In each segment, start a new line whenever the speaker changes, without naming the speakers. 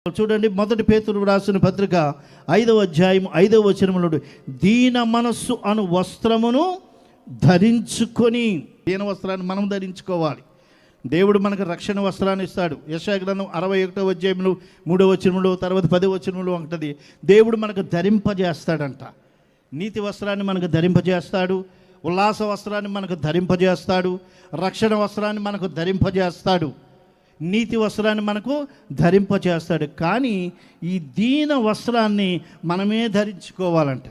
చూడండి, మొదటి పేతురు రాసిన పత్రిక 5వ అధ్యాయం 5వ వచనములో, దీన మనస్సు అను వస్త్రమును ధరించుకొని, దీన వస్త్రాన్ని మనం ధరించుకోవాలి. దేవుడు మనకు రక్షణ వస్త్రాన్ని ఇస్తాడు. యెషయా గ్రంథం 61వ అధ్యాయంలో 3వ వచనములో, తర్వాత 10వ వచనములో ఉంటది, దేవుడు మనకు ధరింపజేస్తాడంట. నీతి వస్త్రాన్ని మనకు ధరింపజేస్తాడు, ఉల్లాస వస్త్రాన్ని మనకు ధరింపజేస్తాడు, రక్షణ వస్త్రాన్ని మనకు ధరింపజేస్తాడు, నీతి వస్త్రాన్ని మనకు ధరింపచేస్తాడు. కానీ ఈ దీన వస్త్రాన్ని మనమే ధరించుకోవాలంట.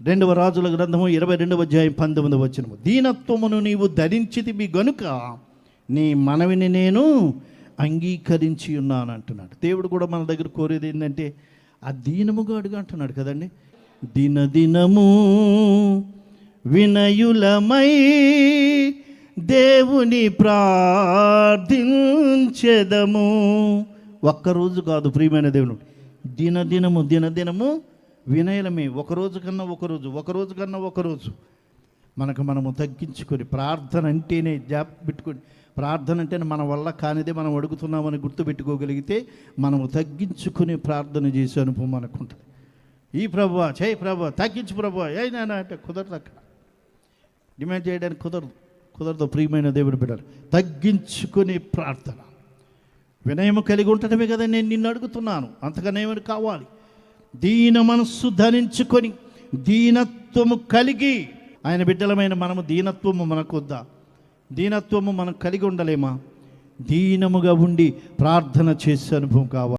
2వ రాజుల గ్రంథము 22వ అధ్యాయం 19వ వచనము, దీనత్వమును నీవు ధరించితివి గనుక నీ మనవిని నేను అంగీకరించి ఉన్నాను అంటున్నాడు. దేవుడు కూడా మన దగ్గర కోరేది ఏంటంటే ఆ దీనముగా అడుగు అంటున్నాడు కదండి. దినదినము వినయులమై దేవుని ప్రార్థించెదము. ఒక్కరోజు కాదు ప్రియమైన దేవుడు, దినదినము దినదినము వినయలమే. ఒకరోజు కన్నా ఒకరోజు మనము తగ్గించుకొని, ప్రార్థన అంటేనే పెట్టుకొని, ప్రార్థన అంటేనే మన వల్ల కానిదే మనం అడుగుతున్నామని గుర్తుపెట్టుకోగలిగితే మనము తగ్గించుకుని ప్రార్థన చేసే అనుభవం మనకుంటుంది. ఈ ప్రభువా చేయి, ప్రభువా తగ్గించు, ప్రభువా ఏ నాన్న అంటే కుదరదు. అక్కడ డిమాండ్ చేయడానికి కుదరదు ప్రియమైన దేవుడు బిడ్డలు. తగ్గించుకునే ప్రార్థన, వినయము కలిగి ఉండటమే కదా నేను నిన్ను అడుగుతున్నాను. అంతగానేమని కావాలి? దీన మనస్సు ధరించుకొని, దీనత్వము కలిగి. ఆయన బిడ్డలమైన మనము దీనత్వము మనకొద్దా? దీనత్వము మనం కలిగి ఉండలేమా? దీనముగా ఉండి ప్రార్థన చేసే అనుభవం కావాలి.